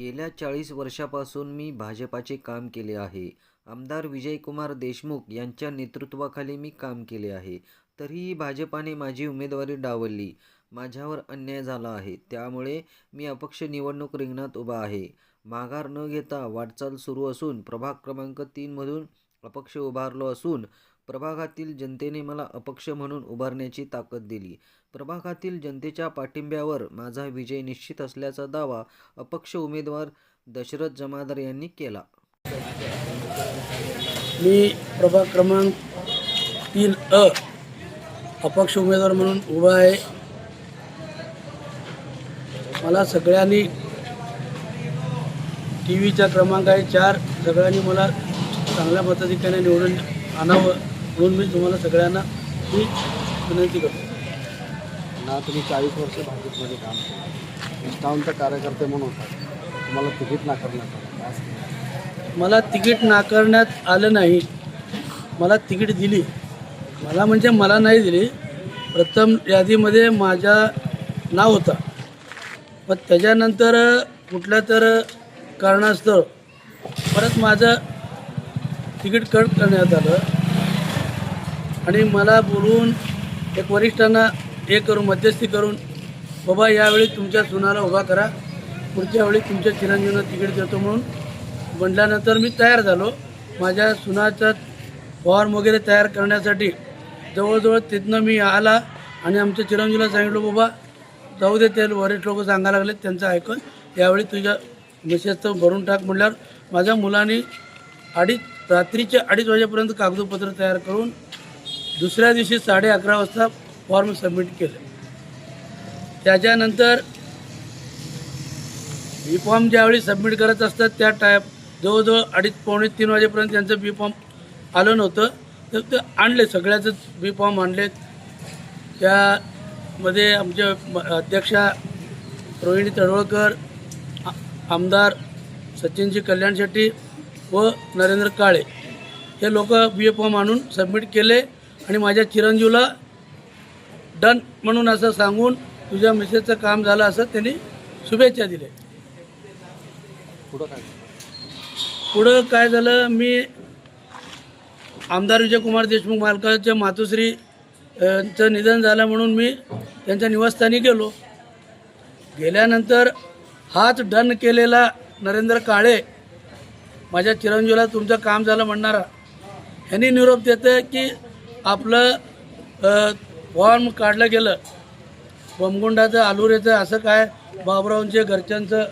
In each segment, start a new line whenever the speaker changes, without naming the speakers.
गेल्या 40 वर्षापासून मी भाजपाचे काम केले आहे. आमदार विजयकुमार देशमुख यांच्या नेतृत्वाखाली मी काम केले आहे. तरीही भाजपाने माझी उमेदवारी डावलली. माझ्यावर अन्याय झाला आहे. त्यामुळे मी अपक्ष निवडणूक रिंगणात उभा आहे. माघार न घेता वाटचाल सुरू असून प्रभाग क्रमांक 3 मधून अपक्ष उभारलो असून प्रभागातील जनतेने मला अपक्ष म्हणून उभारण्याची ताकद दिली. प्रभागातील जनतेच्या पाठिंब्यावर माझा विजय निश्चित असल्याचा दावा अपक्ष उमेदवार दशरथ जमादार यांनी केला.
मी प्रभाग क्रमांक 3 अपक्ष उमेदवार म्हणून उभा आहे. मला सगळ्यांनी टी व्हीचा क्रमांक आहे 4, सगळ्यांनी मला चांगल्या मताधिक्याने निवडून आणावं म्हणून मी तुम्हाला सगळ्यांना मी विनंती करतो.
ना तुम्ही 40 वर्ष भाजपमध्ये काम केलं, निष्ठावंत कार्यकर्ते म्हणून होता, तुम्हाला तिकीट नाकारण्यात आलं.
मला तिकीट नाकारण्यात आलं नाही, मला तिकीट दिली. मला नाही दिली. प्रथम यादीमध्ये माझा नाव होता, पण त्याच्यानंतर कुठल्या तर कारणास्तव परत माझं तिकीट कट करण्यात आलं आणि मला बोलवून एक वरिष्ठांना करून मध्यस्थी करून, बाबा यावेळी तुमच्या सुनाला उभा करा, पुढच्या वेळी तुमच्या चिरंजीवांना तिकीट देतो म्हणून म्हटल्यानंतर मी तयार झालो. माझ्या सुनाचा फॉर्म वगैरे तयार करण्यासाठी जवळजवळ तिथनं मी आला आणि आमच्या चिरंजीवला सांगितलं, बाबा जाऊ दे, ते वरिष्ठ लोक सांगायला लागले त्यांचं ऐकून, यावेळी तुझ्या मेसेजचं भरून टाक म्हटल्यावर माझ्या मुलांनी रात्रीचे 2:30 वाजेपर्यंत कागदपत्र तयार करून दुसऱ्या दिवशी 11:30 वाजता फॉर्म सबमिट केले. त्याच्यानंतर बी फॉर्म ज्यावेळी सबमिट करत असतात त्या जवळजवळ 2:30-3 वाजेपर्यंत त्यांचं बी फॉर्म आलं नव्हतं, तर ते आणले, सगळ्याचंच बी फॉर्म आणले. त्यामध्ये आमचे अध्यक्षा रोहिणी तडवळकर, आमदार सचिनजी कल्याण शेट्टी व नरेंद्र काळे हे लोक बी फॉर्म आणून सबमिट केले आणि माझ्या चिरंजीवला डन म्हणून असं सांगून तुझ्या मिसेसचं काम झालं असं त्यांनी शुभेच्छा दिल्या. पुढं काय झालं, मी आमदार विजयकुमार देशमुख मालकाच्या मातोश्री यांचं निधन झालं म्हणून मी त्यांच्या निवासस्थानी गेल्यानंतर हाच डन केलेला नरेंद्र काळे माझ्या चिरंजीवला तुमचं काम झालं म्हणणारा ह्यांनी निरोप देतं की आपलं फॉर्म काढलं गेलं, बमगुंडाचं आलुरेचं असं काय बाबरावांच्या घरच्यांचं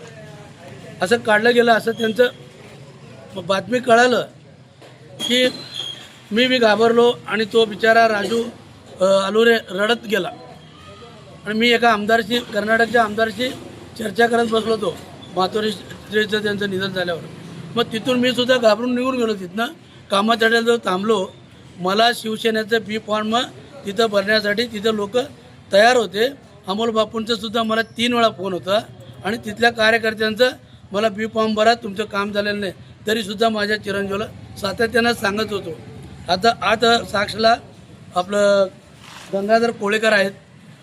असं काढलं गेलं असं त्यांचं बातमी कळालं की मी घाबरलो आणि तो बिचारा राजू आलुरे रडत गेला आणि मी एका आमदारशी, कर्नाटकच्या आमदारशी चर्चा करत बसलो होतो मातोश्रीचं त्यांचं निधन झाल्यावर. मग तिथून मी सुद्धा घाबरून निघून गेलो. तिथनं कामाच्या जो थांबलो. मला शिवसेनेचं बी फॉर्म तिथं भरण्यासाठी तिथं लोक तयार होते. अमोल बापूंचं सुद्धा मला 3 वेळा फोन होता आणि तिथल्या कार्यकर्त्यांचं मला बी फॉर्म भरा, तुमचं काम झालेलं नाही, तरीसुद्धा माझ्या चिरंजीवला सातत्यानं सांगत होतो. आता साक्षीला आपलं गंगाधर कोळेकर आहेत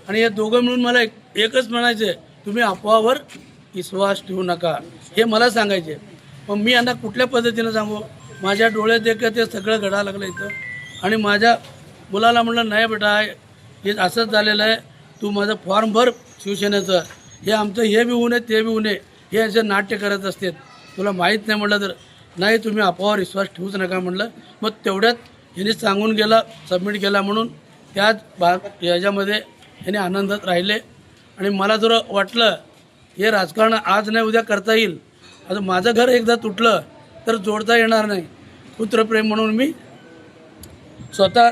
आणि हे दोघं मिळून मला एकच म्हणायचे, तुम्ही अफवावर विश्वास ठेवू नका, हे मला सांगायचे. मग मी यांना कुठल्या पद्धतीनं सांगू, माझ्या डोळ्यात देखत ते सगळं घडायला लागलं इथं. आणि माझ्या मुलाला म्हटलं, नाही बेटा हे असंच झालेलं आहे, तू माझं फॉर्म भर शिवसेनेचं, हे आमचं हे बी होऊ नये ते बी होऊ नये, हे असं नाट्य करत असते, तुला माहीत नाही म्हटलं तर नाही, तुम्ही अफवावर विश्वास ठेवूच नका म्हटलं. मग तेवढ्यात ह्यांनी सांगून गेला, सबमिट केला म्हणून त्याच याच्यामध्ये ह्यांनी आनंदात राहिले. आणि मला जर वाटलं हे राजकारण आज नाही उद्या करता येईल, आता माझं घर एकदा तुटलं तर जोडता येणार नाही, पुत्रप्रेम म्हणून मी स्वतः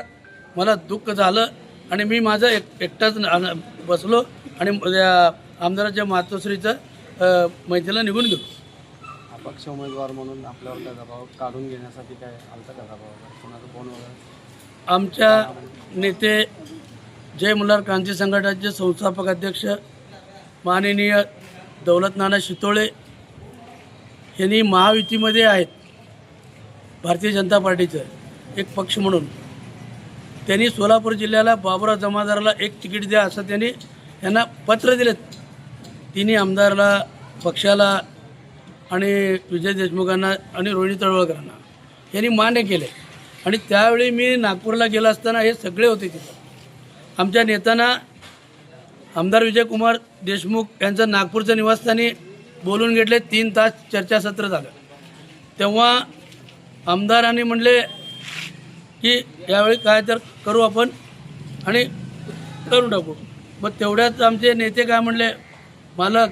मला दुःख झालं आणि मी माझं एकटाच बसलो आणि आमदाराच्या मातोश्रीचं मैत्रीला निघून गेलो.
अपक्ष उमेदवार म्हणून आपल्यावर काय दबाव काढून घेण्यासाठी काय आलता का दबाव, कोणाचा फोन वगैरे?
आमच्या नेते जय मल्हार क्रांती संघटनेचे संस्थापक अध्यक्ष माननीय दौलत नाना शितोळे यांनी महायुतीमध्ये आहेत, भारतीय जनता पार्टीचं एक पक्ष म्हणून, त्यांनी सोलापूर जिल्ह्याला बाबुराव जमादाराला 1 तिकीट द्या असं त्यांनी यांना पत्र दिलेत. तिन्ही आमदारला, पक्षाला आणि विजय देशमुखांना आणि रोहिणी तळवळकरांना यांनी मान्य केले. आणि त्यावेळी मी नागपूरला गेलो असताना हे सगळे होते तिथं. आमच्या नेत्यांना आमदार विजयकुमार देशमुख यांचं नागपूरचं निवासस्थानी बोलून घेतले. 3 तास चर्चासत्र झालं. तेव्हा आमदारांनी म्हणले की यावेळी काय तर करू आपण आणि करून टाकू. मग तेवढ्यात आमचे नेते काय म्हणले, मालक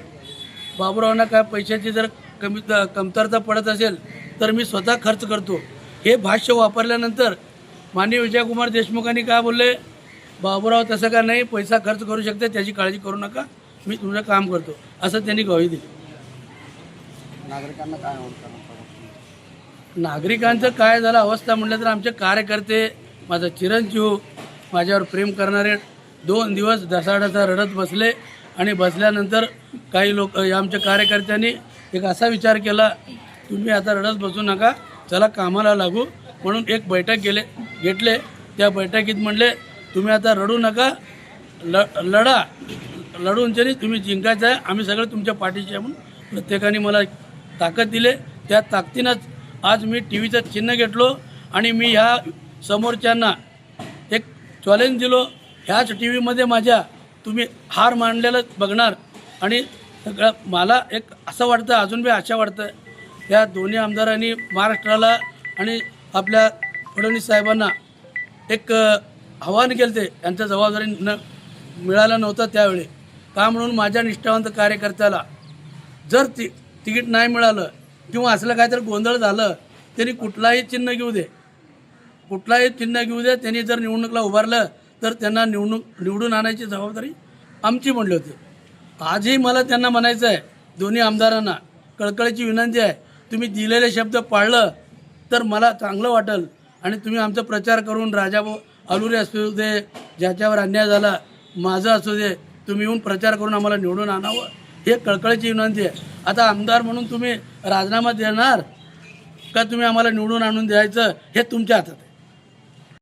बाबूरावांना काय पैशाची जर कमतरता पडत असेल तर मी स्वतः खर्च करतो. हे भाष्य वापरल्यानंतर माननीय विजयकुमार देशमुखांनी काय बोलले, बाबूराव तसं का नाही, पैसा खर्च करू शकते, त्याची काळजी करू नका, मी तुमचं काम करतो, असं त्यांनी ग्वाही दिली.
नागरिकांना काय आवडतं?
नागरिकांचं काय झालं अवस्था म्हटलं तर आमचे कार्यकर्ते, माझा चिरंजीव, माझ्यावर प्रेम करणारे 2 दिवस ढसाढसा रडत बसले. आणि बसल्यानंतर काही लोक आमच्या कार्यकर्त्यांनी एक असा विचार केला, तुम्ही आता रडत बसू नका, चला कामाला लागू, म्हणून एक बैठक घेतले. त्या बैठकीत म्हणले तुम्ही आता रडू नका, लढून तरी तुम्ही जिंकायचं आहे, आम्ही सगळे तुमच्या पाठीशी आहे. म्हणून प्रत्येकाने मला ताकद दिले. त्या ताकदीनंच आज मी टी व्हीचं चिन्ह घेतलो आणि मी ह्या समोरच्यांना एक चॅलेंज दिलो, ह्याच टी व्हीमध्ये माझ्या तुम्ही हार मांडलेलं बघणार. आणि सगळं मला एक असं वाटतं, अजून बी आशा वाटतं, या दोन्ही आमदारांनी महाराष्ट्राला आणि आपल्या फडणवीस साहेबांना एक आव्हान केलं. ते यांचं जबाबदारी मिळालं नव्हतं त्यावेळी. का म्हणून माझ्या निष्ठावंत कार्यकर्त्याला जर तिकीट नाही मिळालं किंवा असलं काहीतरी गोंधळ झालं, त्यांनी कुठलाही चिन्ह घेऊ दे, त्यांनी जर निवडणुकीला उभारलं तर त्यांना निवडून आणायची जबाबदारी आमची म्हणली होती. आजही मला त्यांना म्हणायचं आहे, दोन्ही आमदारांना कळकळीची विनंती आहे, तुम्ही दिलेले शब्द पाळलं तर मला चांगलं वाटेल. आणि तुम्ही आमचा प्रचार करून राजाभाऊ अलुरे असू दे, ज्याच्यावर अन्याय झाला, माझं असू दे, तुम्ही येऊन प्रचार करून आम्हाला निवडून आणावं, हे कळकळीची विनंती आहे. आता आमदार म्हणून तुम्ही राजीनामा देणार का तुम्ही आम्हाला निवडून आणून द्यायचं, हे तुमच्या हातात आहे.